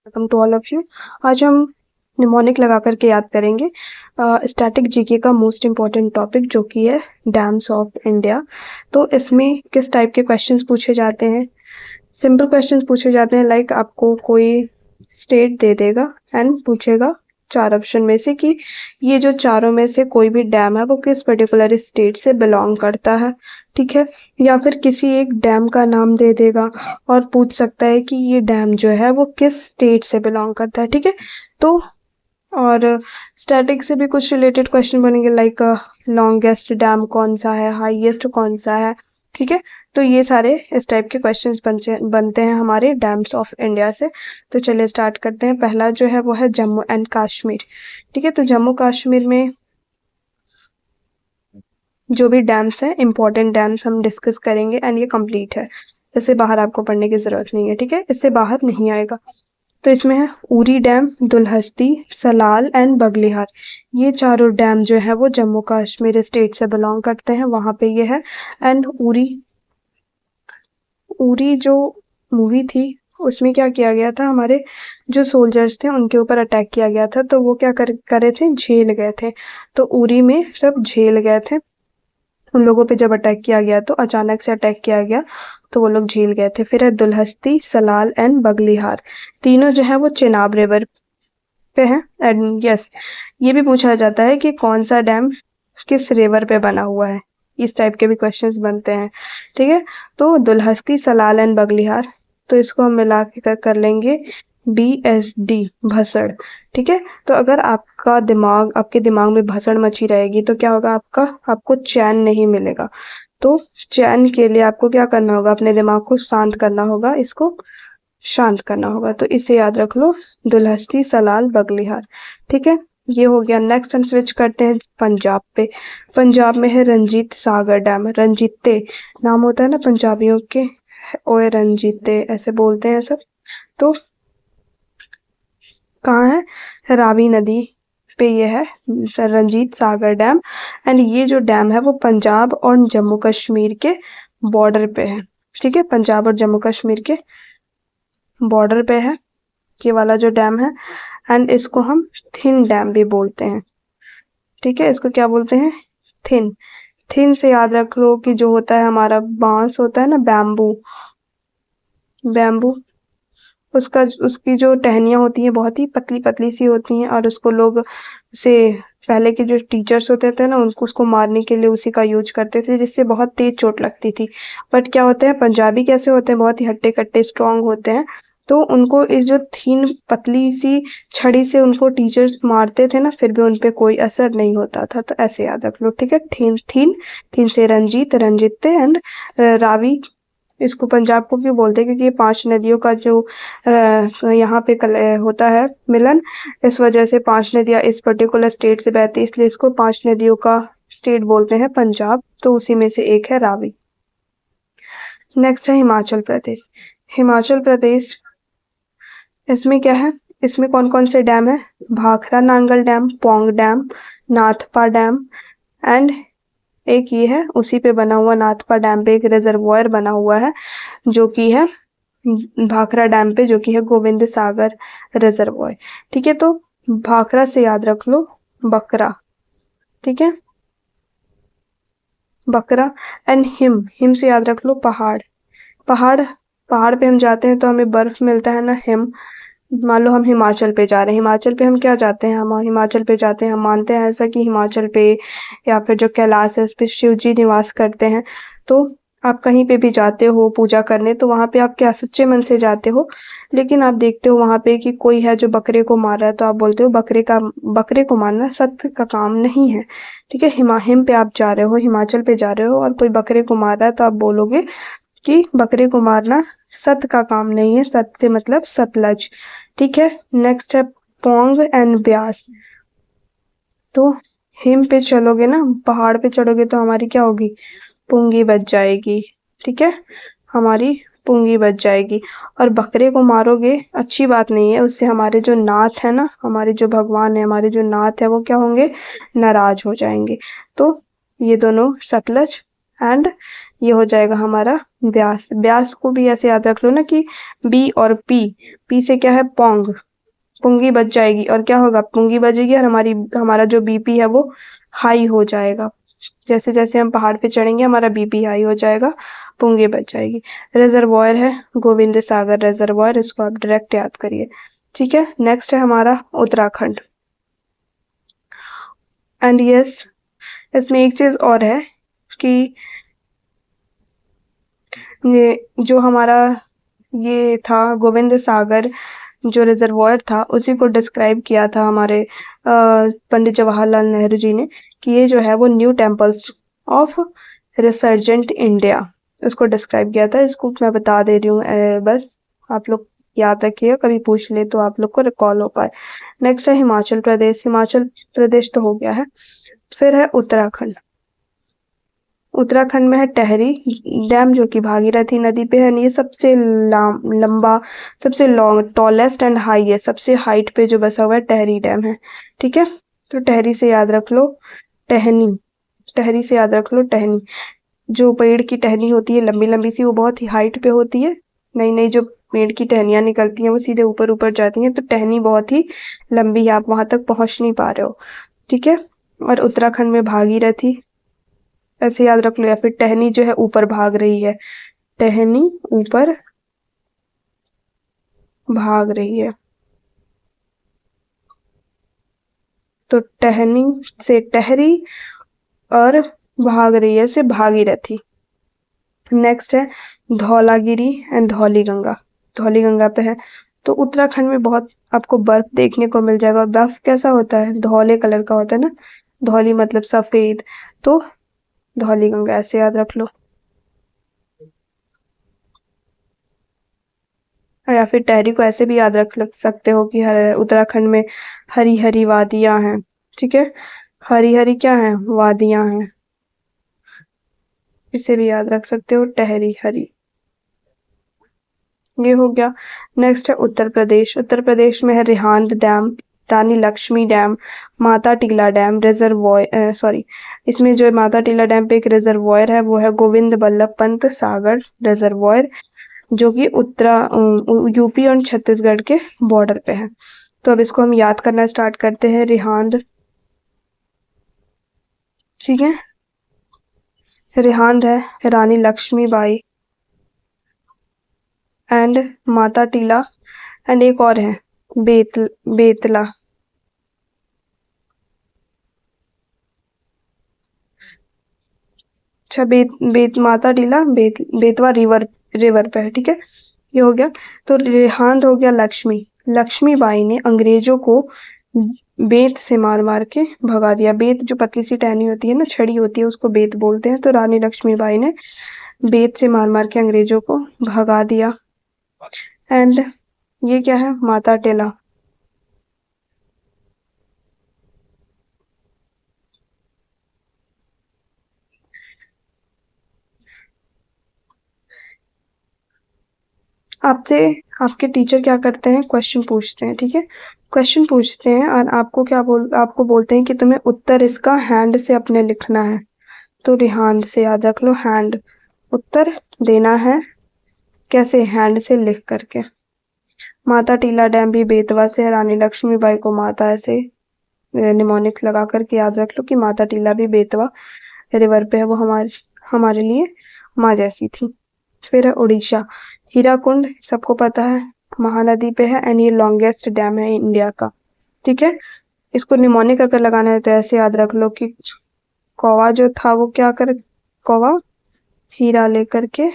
Welcome to all of you. आज हम mnemonic लगा करके याद करेंगे स्टैटिक जीके का मोस्ट इम्पॉर्टेंट टॉपिक जो कि है डैम्स ऑफ इंडिया। तो इसमें किस टाइप के क्वेश्चंस पूछे जाते हैं? सिंपल क्वेश्चंस पूछे जाते हैं, लाइक आपको कोई स्टेट दे देगा एंड पूछेगा 4 ऑप्शन में से कि ये जो चारों में से कोई भी डैम है वो किस पर्टिकुलर स्टेट से बिलोंग करता है, ठीक है। या फिर किसी एक डैम का नाम दे देगा और पूछ सकता है कि ये डैम जो है वो किस स्टेट से बिलोंग करता है, ठीक है। तो और स्टैटिक से भी कुछ रिलेटेड क्वेश्चन बनेंगे, लाइक लॉन्गेस्ट डैम कौन सा है, हाईएस्ट कौन सा है, ठीक है। तो ये सारे इस टाइप के क्वेश्चंस बनते हैं हमारे डैम्स ऑफ इंडिया से। तो चलिए स्टार्ट करते हैं। पहला जो है वो है जम्मू एंड कश्मीर, ठीक है। तो जम्मू कश्मीर में जो भी डैम्स हैं, इंपॉर्टेंट डैम्स हम डिस्कस करेंगे एंड ये कंप्लीट है। इससे बाहर आपको पढ़ने की जरूरत नहीं है, ठीक है, इससे बाहर नहीं आएगा। तो इसमें है उरी डैम, दुलहस्ती, सलाल एंड बगलिहार। ये चारों डैम जो है वो जम्मू कश्मीर स्टेट से बिलोंग करते हैं, वहां पे ये है। एंड उरी उरी जो मूवी थी उसमें क्या किया गया था, हमारे जो सोल्जर्स थे उनके ऊपर अटैक किया गया था, तो वो क्या करे थे, झेल गए थे। तो उरी में सब झेल गए थे, उन लोगों पे जब अटैक किया गया तो अचानक से अटैक किया गया तो वो लोग झेल गए थे। फिर है दुलहस्ती, सलाल एंड बगलिहार। तीनों जो है वो चेनाब रिवर पे है। एंड यस, ये भी पूछा जाता है कि कौन सा डैम किस रिवर पे बना हुआ है। इस टाइप के भी क्वेश्चंस बनते हैं, ठीक है। तो दुलहस्ती, सलाल एंड बगलिहार, तो इसको हम मिला के कर लेंगे BSD, भसड़, ठीक है। तो अगर आपके दिमाग में भसड़ मची रहेगी तो क्या होगा, आपको चैन नहीं मिलेगा। तो चैन के लिए आपको क्या करना होगा, अपने दिमाग को शांत करना होगा, इसको शांत करना होगा। तो इसे याद रख लो, दुलहस्ती, सलाल, बगलिहार, ठीक है। ये हो गया। नेक्स्ट हम स्विच करते हैं पंजाब पे। पंजाब में है रंजीत सागर डैम। रंजीते नाम होता है ना पंजाबियों के, ओए रंजीते ऐसे बोलते हैं सब। तो कहाँ है, रावी नदी पे ये है रंजीत सागर डैम। एंड ये जो डैम है वो पंजाब और जम्मू कश्मीर के बॉर्डर पे है, ठीक है। पंजाब और जम्मू कश्मीर के बॉर्डर पे है ये वाला जो डैम है। एंड इसको हम थिन डैम भी बोलते हैं, ठीक है। इसको क्या बोलते हैं, थिन। थिन से याद रख लो कि जो होता है हमारा बांस होता है ना, बैम्बू, बैम्बू उसका उसकी जो टहनियाँ होती हैं बहुत ही पतली पतली सी होती हैं, और उसको लोग से पहले के जो टीचर्स होते थे ना उनको उसको मारने के लिए उसी का यूज करते थे, जिससे बहुत तेज चोट लगती थी। बट क्या होते हैं, पंजाबी कैसे होते हैं, बहुत ही हट्टे कट्टे स्ट्रांग होते हैं। तो उनको इस जो थीन पतली सी छड़ी से उनको टीचर्स मारते थे ना, फिर भी उनपे कोई असर नहीं होता था। तो ऐसे याद रख लो, ठीक है। थीन थीन थीन से रंजीत, रंजीते एंड रावी। इसको पंजाब को क्यों बोलते हैं, क्योंकि ये 5 नदियों का जो यहाँ पे होता है मिलन, इस वजह से 5 नदियां इस पर्टिकुलर स्टेट से बहती है, इसलिए इसको 5 नदियों का स्टेट बोलते हैं पंजाब। तो उसी में से एक है रावी। नेक्स्ट है हिमाचल प्रदेश। हिमाचल प्रदेश, इसमें क्या है, इसमें कौन कौन से डैम है, Bhakra Nangal dam, Pong dam, Nathpa dam and एक ये है उसी पे बना हुआ, नाथपा डैम पे एक रिजर्वॉयर बना हुआ है जो कि है भाखड़ा डैम पे, जो कि है गोविंद सागर रिजर्वॉयर, ठीक है। तो भाखड़ा से याद रख लो बकरा, ठीक है, बकरा। एंड हिम, हिम से याद रख लो पहाड़, पहाड़। पहाड़ पे हम जाते हैं तो हमें बर्फ मिलता है ना, हिम। मान लो हम हिमाचल पे जा रहे हैं, हिमाचल पे हम क्या जाते हैं, हम हिमाचल पे जाते हैं, हम मानते हैं ऐसा कि हिमाचल पे या फिर जो कैलाश है उस पे शिव जी निवास करते हैं। तो आप कहीं पे भी जाते हो पूजा करने तो वहां पे आप क्या सच्चे मन से जाते हो, लेकिन आप देखते हो वहां पे कि कोई है जो बकरे को मार रहा है, तो आप बोलते हो बकरे को मारना सत्य का काम नहीं है, ठीक है। हिम पे आप जा रहे हो, हिमाचल पे जा रहे हो और कोई बकरे को मार रहा है, तो आप बोलोगे कि बकरे को मारना सत्य का काम नहीं है, सत्य से मतलब सतलज, ठीक है। नेक्स्ट है पोंग एंड ब्यास। तो हिम पे चलोगे ना, पहाड़ पे चढ़ोगे तो हमारी क्या होगी, पुंगी बच जाएगी, ठीक है, हमारी पुंगी बच जाएगी। और बकरे को मारोगे अच्छी बात नहीं है, उससे हमारे जो नाथ है ना, हमारे जो भगवान है, हमारे जो नाथ है वो क्या होंगे, नाराज हो जाएंगे। तो ये दोनों सतलज एंड ये हो जाएगा हमारा ब्यास। ब्यास को भी ऐसे याद रख लो ना कि बी और पी, पी से क्या है पोंग, पुंगी बच जाएगी और क्या होगा, पुंगी बजेगी और हमारा जो बीपी है वो हाई हो जाएगा। जैसे जैसे हम पहाड़ पे चढ़ेंगे हमारा बीपी हाई हो जाएगा, पुंगी बच जाएगी। रिजर्वॉयर है गोविंद सागर रिजर्वॉयर, इसको आप डायरेक्ट याद करिए। ठीक है, नेक्स्ट है हमारा उत्तराखंड। एंड यस, इसमें एक चीज और है कि ये जो हमारा ये था गोविंद सागर जो रिजर्वॉयर था, उसी को डिस्क्राइब किया था हमारे पंडित जवाहरलाल नेहरू जी ने कि ये जो है वो new temples of resurgent India, उसको डिस्क्राइब किया था। इसको मैं बता दे रही हूँ, बस आप लोग याद रखिए, कभी पूछ ले तो आप लोग को रिकॉल हो पाए। नेक्स्ट है हिमाचल प्रदेश। हिमाचल प्रदेश तो हो गया है। फिर है उत्तराखंड। उत्तराखंड में है टहरी डैम जो कि भागीरथी नदी पे है। ये सबसे लंबा, सबसे लॉन्ग, टॉलेस्ट एंड हाईएस्ट, सबसे हाइट पे जो बसा हुआ है टहरी डैम है। ठीक है, तो टहरी से याद रख लो टहनी, टहरी से याद रख लो टहनी। जो पेड़ की टहनी होती है लंबी लंबी सी, वो बहुत ही हाइट पे होती है। नई नई जो पेड़ की टहनियां निकलती हैं वो सीधे ऊपर ऊपर जाती हैं, तो टहनी बहुत ही लंबी है, आप वहां तक पहुंच नहीं पा रहे हो। ठीक है, और उत्तराखंड में भागीरथी ऐसे याद रख लो, या फिर टहनी जो है ऊपर भाग रही है, टहनी ऊपर भाग रही है, तो टहनी से टहरी और भाग रही है से भागीरथी। नेक्स्ट है धौलागिरी एंड धौली गंगा। धौली गंगा पे है, तो उत्तराखंड में बहुत आपको बर्फ देखने को मिल जाएगा। बर्फ कैसा होता है, धौले कलर का होता है ना, धौली मतलब सफेद, तो धौली गंगा ऐसे याद रख लो। या फिर टहरी को ऐसे भी याद रख सकते हो कि उत्तराखंड में हरी हरी वादियां हैं। ठीक है, हरी हरी क्या है, वादियां हैं, इसे भी याद रख सकते हो टहरी हरी। ये हो गया। नेक्स्ट है उत्तर प्रदेश। उत्तर प्रदेश में है रिहांद डैम, रानी Lakshmi dam, Mata Tila dam, reservoir, sorry, इसमें जो माता टीला डैम पे एक रिजर्वॉयर है वो है गोविंद बल्लभ पंत सागर रिजर्वॉयर, जो कि यूपी और छत्तीसगढ़ के बॉर्डर पे है। तो अब इसको हम याद करना स्टार्ट करते हैं। रिहांद, ठीक है, रिहांद है रानी लक्ष्मीबाई एंड माता टीला, एंड एक और है बेतला। अच्छा, माता टीला बेतवा रिवर, रिवर पे है। ठीक है, ये हो गया। तो रिहांद हो गया लक्ष्मी, लक्ष्मीबाई ने अंग्रेजों को बेत से मार मार के भगा दिया। बेत जो पतली सी टहनी होती है ना, छड़ी होती है, उसको बेत बोलते हैं। तो रानी लक्ष्मीबाई ने बेत से मार मार के अंग्रेजों को भगा दिया। एंड ये क्या है, माता टीला। आपसे आपके टीचर क्या करते हैं, क्वेश्चन पूछते हैं। ठीक है, क्वेश्चन पूछते हैं और आपको बोलते हैं कि तुम्हें उत्तर इसका हैंड से अपने लिखना है। तो रिहांड से याद रख लो, हैंड, उत्तर देना है कैसे, हैंड से लिख करके। माता टीला डैम भी बेतवा से है, रानी लक्ष्मीबाई को माता ऐसे निमोनिक्स लगा करके याद रख लो कि माता टीला भी बेतवा रिवर पे है, वो हमारे हमारे लिए माँ जैसी थी। फिर है उड़ीसा। हीराकुंड सबको पता है, महानदी पे है एंड ये लॉन्गेस्ट डैम है इंडिया का। ठीक है, इसको निमोनिक अगर लगाना है तो ऐसे याद रख लो कि कौवा जो था वो क्या कर, कौवा हीरा लेकर के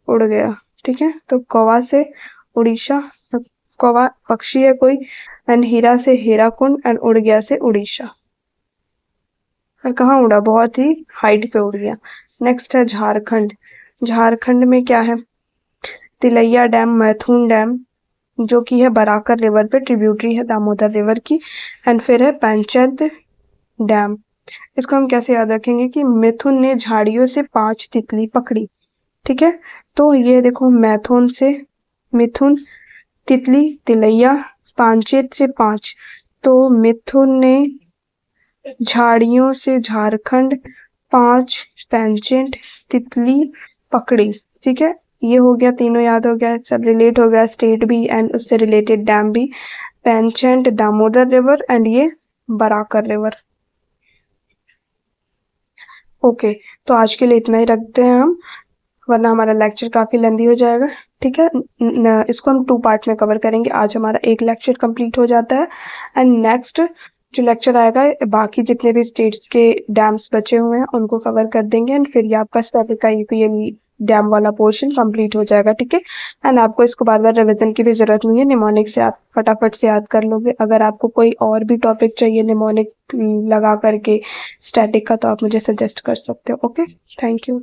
उड़ गया। ठीक है, तो कौवा से उड़ीसा, कौवा पक्षी है कोई, एंड हीरा से हीराकुंड, एंड उड़ गया से उड़ीसा। और कहाँ उड़ा, बहुत ही हाइट पे उड़ गया। नेक्स्ट है झारखंड। झारखंड में क्या है, तिलैया डैम, मैथुन डैम जो कि है बराकर रिवर पे ट्रिब्यूटरी है दामोदर रिवर की, एंड फिर है पंचद डैम। इसको हम कैसे याद रखेंगे कि मिथुन ने झाड़ियों से 5 तितली पकड़ी। ठीक है, तो ये देखो मैथुन से मिथुन, तितली तिलैया, पांचेत से 5, तो मिथुन ने झाड़ियों से झारखंड 5 पेंचेंट, तितली, पकड़ी। ठीक है, ये हो गया, तीनों याद हो गया, सब रिलेट हो गया, स्टेट भी एंड उससे रिलेटेड डैम भी। पेंचेंट दामोदर रिवर एंड ये बराकर रिवर। ओके, तो आज के लिए इतना ही रखते हैं हम, वरना हमारा लेक्चर काफी लेंदी हो जाएगा। ठीक है, इसको हम 2 पार्ट में कवर करेंगे। आज हमारा एक लेक्चर कंप्लीट हो जाता है एंड नेक्स्ट जो लेक्चर आएगा बाकी जितने भी स्टेट्स के डैम्स बचे हुए हैं उनको कवर कर देंगे एंड फिर ये आपका स्टैटिक का यूपीएल डैम वाला पोर्शन कंप्लीट हो जाएगा। ठीक है, एंड आपको इसको बार बार रिवीजन की भी जरूरत नहीं है, निमोनिक से आप फटाफट से याद कर लोगे। अगर आपको कोई और भी टॉपिक चाहिए निमोनिक लगा करके स्टैटिक का, तो आप मुझे सजेस्ट कर सकते हो। Okay, thank you.